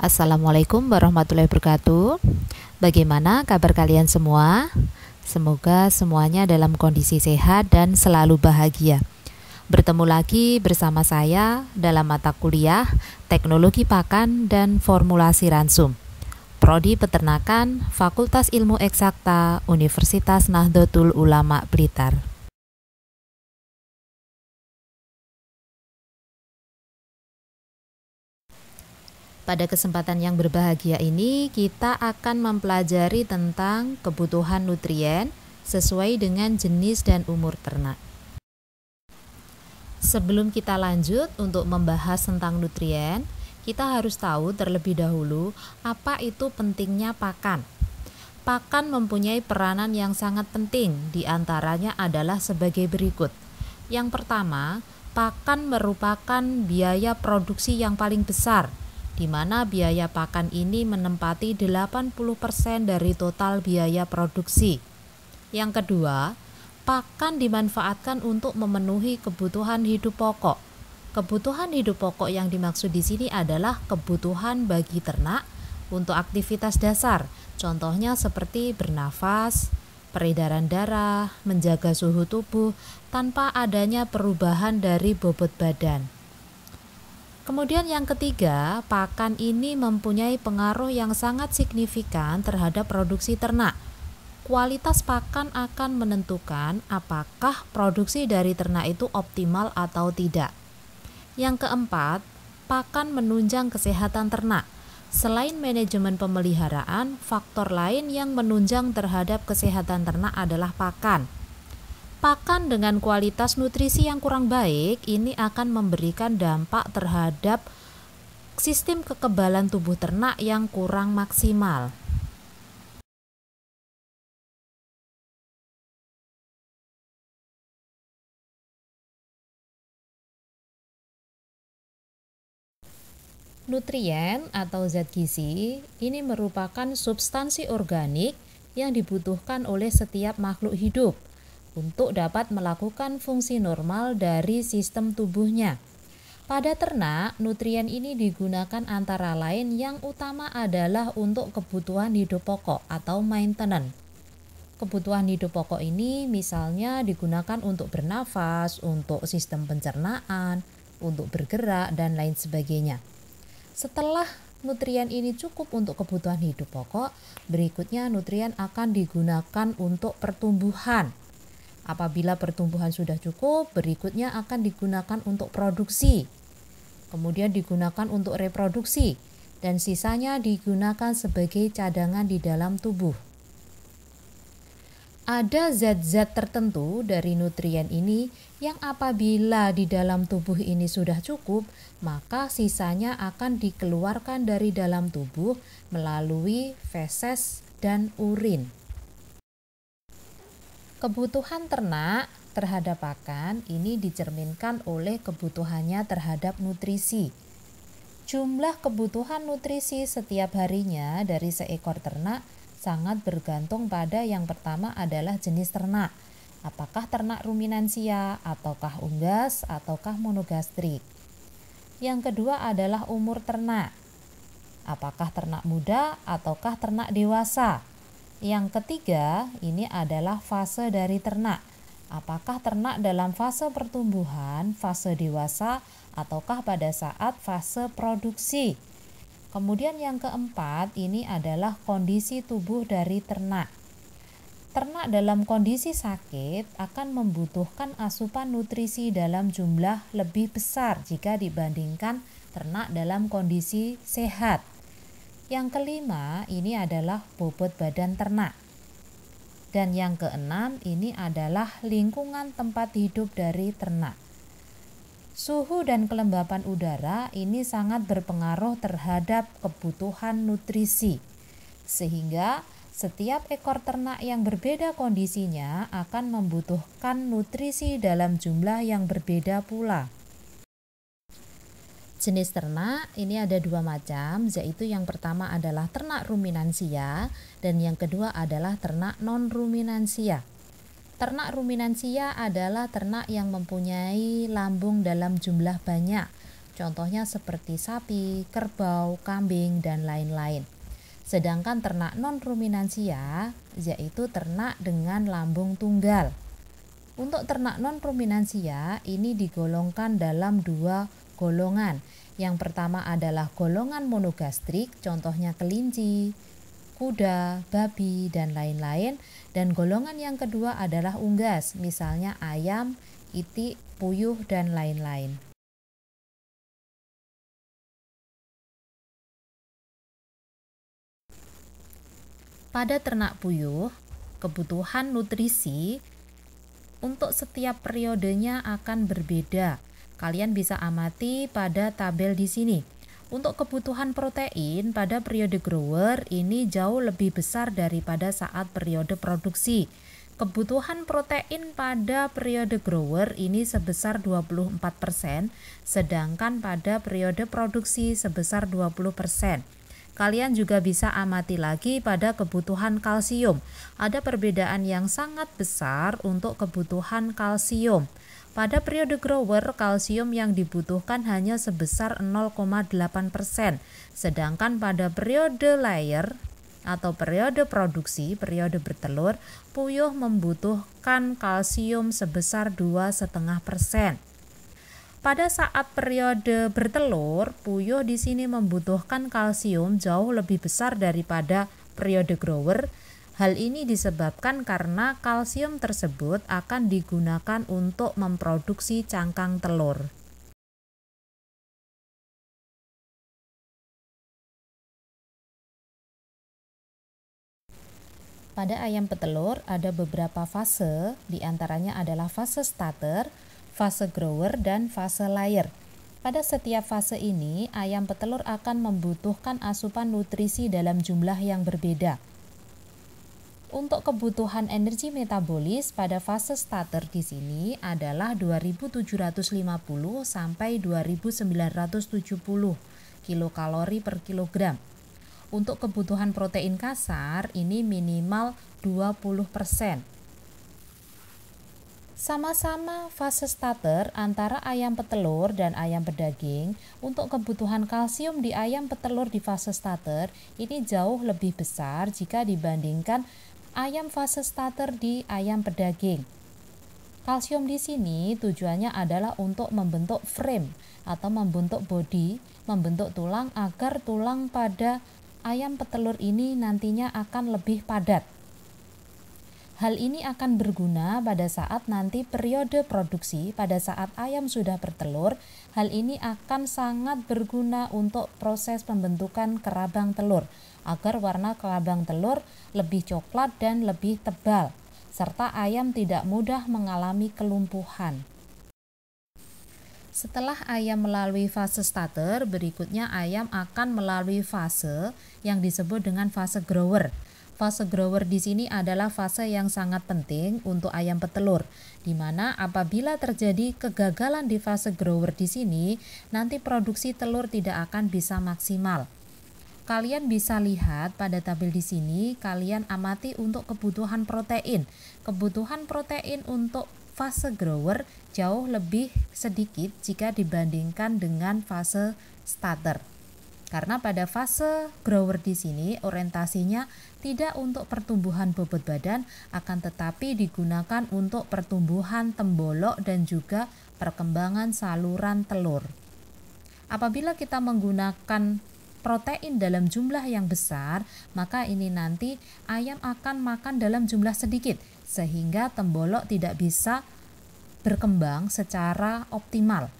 Assalamualaikum warahmatullahi wabarakatuh. Bagaimana kabar kalian semua? Semoga semuanya dalam kondisi sehat dan selalu bahagia. Bertemu lagi bersama saya dalam mata kuliah Teknologi Pakan dan Formulasi Ransum, Prodi Peternakan, Fakultas Ilmu Eksakta, Universitas Nahdlatul Ulama Blitar. Pada kesempatan yang berbahagia ini, kita akan mempelajari tentang kebutuhan nutrien sesuai dengan jenis dan umur ternak. Sebelum kita lanjut untuk membahas tentang nutrien, kita harus tahu terlebih dahulu apa itu pentingnya pakan. Pakan mempunyai peranan yang sangat penting, diantaranya adalah sebagai berikut. Yang pertama, pakan merupakan biaya produksi yang paling besar, di mana biaya pakan ini menempati 80% dari total biaya produksi. Yang kedua, pakan dimanfaatkan untuk memenuhi kebutuhan hidup pokok. Kebutuhan hidup pokok yang dimaksud di sini adalah kebutuhan bagi ternak untuk aktivitas dasar, contohnya seperti bernafas, peredaran darah, menjaga suhu tubuh tanpa adanya perubahan dari bobot badan. Kemudian yang ketiga, pakan ini mempunyai pengaruh yang sangat signifikan terhadap produksi ternak. Kualitas pakan akan menentukan apakah produksi dari ternak itu optimal atau tidak. Yang keempat, pakan menunjang kesehatan ternak. Selain manajemen pemeliharaan, faktor lain yang menunjang terhadap kesehatan ternak adalah pakan. Pakan dengan kualitas nutrisi yang kurang baik ini akan memberikan dampak terhadap sistem kekebalan tubuh ternak yang kurang maksimal. Nutrien atau zat gizi ini merupakan substansi organik yang dibutuhkan oleh setiap makhluk hidup untuk dapat melakukan fungsi normal dari sistem tubuhnya. Pada ternak, nutrien ini digunakan antara lain yang utama adalah untuk kebutuhan hidup pokok atau maintenance. Kebutuhan hidup pokok ini misalnya digunakan untuk bernafas, untuk sistem pencernaan, untuk bergerak, dan lain sebagainya. Setelah nutrien ini cukup untuk kebutuhan hidup pokok, berikutnya nutrien akan digunakan untuk pertumbuhan. Apabila pertumbuhan sudah cukup, berikutnya akan digunakan untuk produksi, kemudian digunakan untuk reproduksi, dan sisanya digunakan sebagai cadangan di dalam tubuh. Ada zat-zat tertentu dari nutrien ini yang apabila di dalam tubuh ini sudah cukup, maka sisanya akan dikeluarkan dari dalam tubuh melalui feses dan urin. Kebutuhan ternak terhadap pakan ini dicerminkan oleh kebutuhannya terhadap nutrisi. Jumlah kebutuhan nutrisi setiap harinya dari seekor ternak sangat bergantung pada yang pertama adalah jenis ternak. Apakah ternak ruminansia, ataukah unggas, ataukah monogastrik. Yang kedua adalah umur ternak. Apakah ternak muda, ataukah ternak dewasa. Yang ketiga, ini adalah fase dari ternak. Apakah ternak dalam fase pertumbuhan, fase dewasa, ataukah pada saat fase produksi. Kemudian yang keempat, ini adalah kondisi tubuh dari ternak. Ternak dalam kondisi sakit akan membutuhkan asupan nutrisi dalam jumlah lebih besar jika dibandingkan ternak dalam kondisi sehat. Yang kelima, ini adalah bobot badan ternak. Dan yang keenam, ini adalah lingkungan tempat hidup dari ternak. Suhu dan kelembapan udara ini sangat berpengaruh terhadap kebutuhan nutrisi. Sehingga setiap ekor ternak yang berbeda kondisinya akan membutuhkan nutrisi dalam jumlah yang berbeda pula. Jenis ternak ini ada dua macam, yaitu yang pertama adalah ternak ruminansia dan yang kedua adalah ternak non-ruminansia. Ternak ruminansia adalah ternak yang mempunyai lambung dalam jumlah banyak, contohnya seperti sapi, kerbau, kambing, dan lain-lain. Sedangkan ternak non-ruminansia yaitu ternak dengan lambung tunggal. Untuk ternak non-ruminansia ini digolongkan dalam dua golongan. Yang pertama adalah golongan monogastrik, contohnya kelinci, kuda, babi, dan lain-lain. Dan golongan yang kedua adalah unggas, misalnya ayam, itik, puyuh, dan lain-lain. Pada ternak puyuh, kebutuhan nutrisi untuk setiap periodenya akan berbeda. Kalian bisa amati pada tabel di sini. Untuk kebutuhan protein pada periode grower ini jauh lebih besar daripada saat periode produksi. Kebutuhan protein pada periode grower ini sebesar 24%, sedangkan pada periode produksi sebesar 20%. Kalian juga bisa amati lagi pada kebutuhan kalsium. Ada perbedaan yang sangat besar untuk kebutuhan kalsium. Pada periode grower, kalsium yang dibutuhkan hanya sebesar 0,8%, sedangkan pada periode layer atau periode produksi, periode bertelur, puyuh membutuhkan kalsium sebesar 2,5%. Pada saat periode bertelur, puyuh di sini membutuhkan kalsium jauh lebih besar daripada periode grower. Hal ini disebabkan karena kalsium tersebut akan digunakan untuk memproduksi cangkang telur. Pada ayam petelur ada beberapa fase, diantaranya adalah fase starter, fase grower, dan fase layer. Pada setiap fase ini, ayam petelur akan membutuhkan asupan nutrisi dalam jumlah yang berbeda. Untuk kebutuhan energi metabolis pada fase starter di sini adalah 2750 sampai 2970 kilokalori per kilogram. Untuk kebutuhan protein kasar ini minimal 20%. Sama-sama fase starter antara ayam petelur dan ayam pedaging. Untuk kebutuhan kalsium di ayam petelur di fase starter ini jauh lebih besar jika dibandingkan ayam fase starter di ayam pedaging. Kalsium di sini tujuannya adalah untuk membentuk frame atau membentuk bodi, membentuk tulang agar tulang pada ayam petelur ini nantinya akan lebih padat. Hal ini akan berguna pada saat nanti periode produksi, pada saat ayam sudah bertelur. Hal ini akan sangat berguna untuk proses pembentukan kerabang telur, agar warna kerabang telur lebih coklat dan lebih tebal, serta ayam tidak mudah mengalami kelumpuhan. Setelah ayam melalui fase starter, berikutnya ayam akan melalui fase yang disebut dengan fase grower. Fase grower di sini adalah fase yang sangat penting untuk ayam petelur, di mana apabila terjadi kegagalan di fase grower di sini, nanti produksi telur tidak akan bisa maksimal. Kalian bisa lihat pada tabel di sini, kalian amati untuk kebutuhan protein. Kebutuhan protein untuk fase grower jauh lebih sedikit jika dibandingkan dengan fase starter. Karena pada fase grower di sini orientasinya tidak untuk pertumbuhan bobot badan, akan tetapi digunakan untuk pertumbuhan tembolok dan juga perkembangan saluran telur. Apabila kita menggunakan protein dalam jumlah yang besar, maka ini nanti ayam akan makan dalam jumlah sedikit, sehingga tembolok tidak bisa berkembang secara optimal.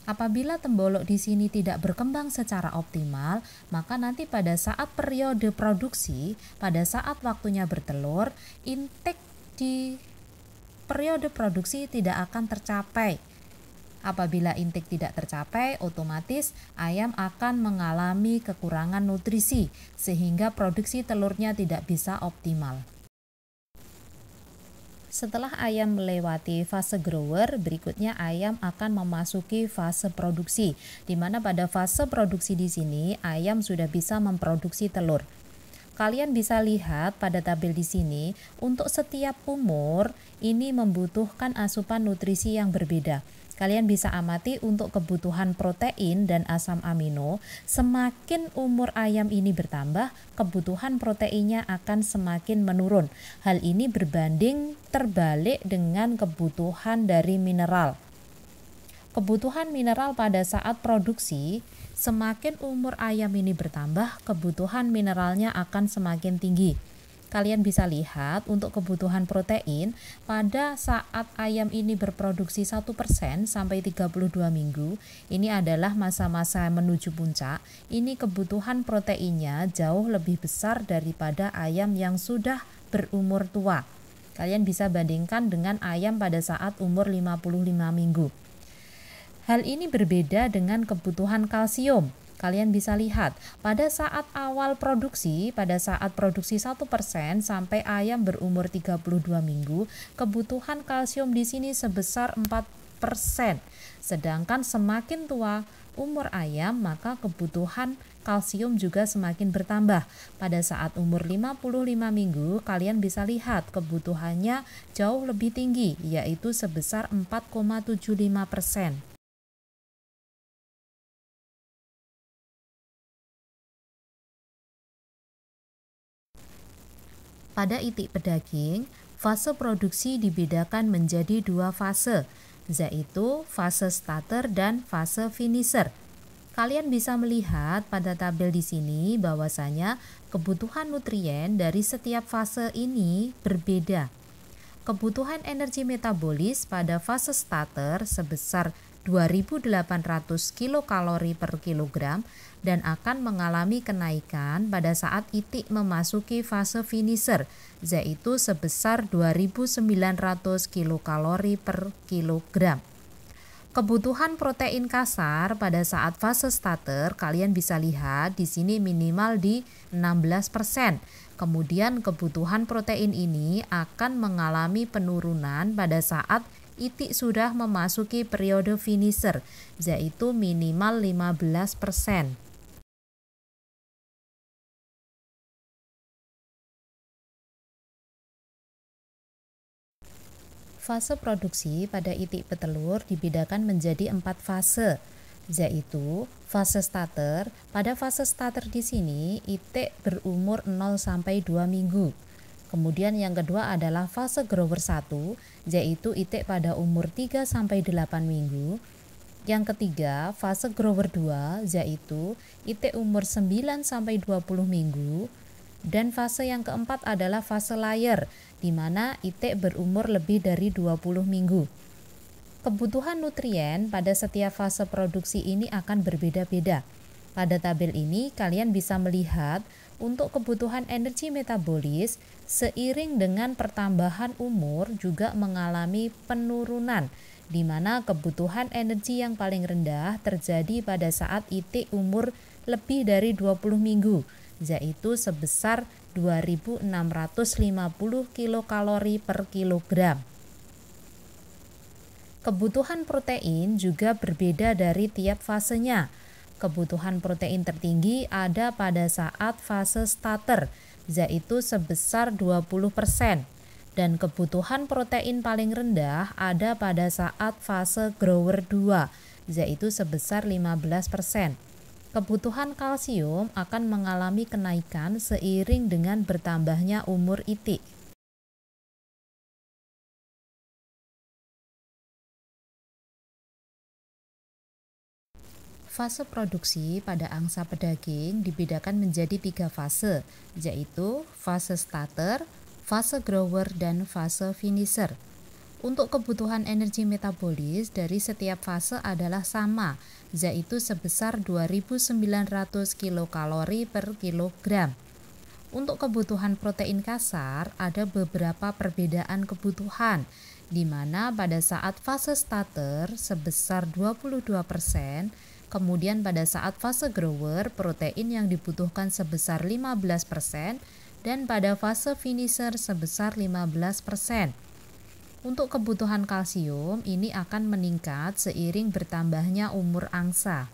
Apabila tembolok di sini tidak berkembang secara optimal, maka nanti pada saat periode produksi, pada saat waktunya bertelur, intake di periode produksi tidak akan tercapai. Apabila intake tidak tercapai, otomatis ayam akan mengalami kekurangan nutrisi, sehingga produksi telurnya tidak bisa optimal. Setelah ayam melewati fase grower, berikutnya ayam akan memasuki fase produksi, di mana pada fase produksi di sini ayam sudah bisa memproduksi telur. Kalian bisa lihat pada tabel di sini, untuk setiap umur ini membutuhkan asupan nutrisi yang berbeda. Kalian bisa amati untuk kebutuhan protein dan asam amino, semakin umur ayam ini bertambah, kebutuhan proteinnya akan semakin menurun. Hal ini berbanding terbalik dengan kebutuhan dari mineral. Kebutuhan mineral pada saat produksi, semakin umur ayam ini bertambah, kebutuhan mineralnya akan semakin tinggi. Kalian bisa lihat untuk kebutuhan protein pada saat ayam ini berproduksi 1% sampai 32 minggu, ini adalah masa-masa menuju puncak. Ini kebutuhan proteinnya jauh lebih besar daripada ayam yang sudah berumur tua. Kalian bisa bandingkan dengan ayam pada saat umur 55 minggu. Hal ini berbeda dengan kebutuhan kalsium. Kalian bisa lihat, pada saat awal produksi, pada saat produksi 1% sampai ayam berumur 32 minggu, kebutuhan kalsium di sini sebesar 4%. Sedangkan semakin tua umur ayam, maka kebutuhan kalsium juga semakin bertambah. Pada saat umur 55 minggu, kalian bisa lihat kebutuhannya jauh lebih tinggi, yaitu sebesar 4,75%. Pada itik pedaging, fase produksi dibedakan menjadi dua fase, yaitu fase starter dan fase finisher. Kalian bisa melihat pada tabel di sini bahwasanya kebutuhan nutrien dari setiap fase ini berbeda. Kebutuhan energi metabolis pada fase starter sebesar 2.800 kilokalori per kilogram dan akan mengalami kenaikan pada saat itik memasuki fase finisher, yaitu sebesar 2.900 kilokalori per kilogram. Kebutuhan protein kasar pada saat fase starter kalian bisa lihat di sini minimal di 16%. Kemudian kebutuhan protein ini akan mengalami penurunan pada saat itik sudah memasuki periode finisher, yaitu minimal 15%. Fase produksi pada itik petelur dibedakan menjadi 4 fase, yaitu fase starter. Pada fase starter di sini itik berumur 0 sampai 2 minggu. Kemudian yang kedua adalah fase grower 1, yaitu itik pada umur 3 sampai 8 minggu. Yang ketiga, fase grower 2, yaitu itik umur 9 sampai 20 minggu. Dan fase yang keempat adalah fase layer, di mana itik berumur lebih dari 20 minggu. Kebutuhan nutrien pada setiap fase produksi ini akan berbeda-beda. Pada tabel ini kalian bisa melihat untuk kebutuhan energi metabolis seiring dengan pertambahan umur juga mengalami penurunan, di mana kebutuhan energi yang paling rendah terjadi pada saat itik umur lebih dari 20 minggu, yaitu sebesar 2.650 kilokalori per kilogram. Kebutuhan protein juga berbeda dari tiap fasenya. Kebutuhan protein tertinggi ada pada saat fase starter, yaitu sebesar 20%. Dan kebutuhan protein paling rendah ada pada saat fase grower 2, yaitu sebesar 15%. Kebutuhan kalsium akan mengalami kenaikan seiring dengan bertambahnya umur itik. Fase produksi pada angsa pedaging dibedakan menjadi 3 fase, yaitu fase starter, fase grower, dan fase finisher. Untuk kebutuhan energi metabolis dari setiap fase adalah sama, yaitu sebesar 2.900 kilokalori per kilogram. Untuk kebutuhan protein kasar ada beberapa perbedaan kebutuhan, di mana pada saat fase starter sebesar 22%, kemudian pada saat fase grower protein yang dibutuhkan sebesar 15% dan pada fase finisher sebesar 15%. Untuk kebutuhan kalsium ini akan meningkat seiring bertambahnya umur angsa.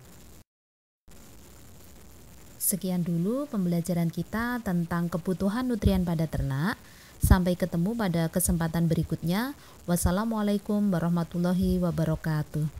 Sekian dulu pembelajaran kita tentang kebutuhan nutrien pada ternak. Sampai ketemu pada kesempatan berikutnya. Wassalamualaikum warahmatullahi wabarakatuh.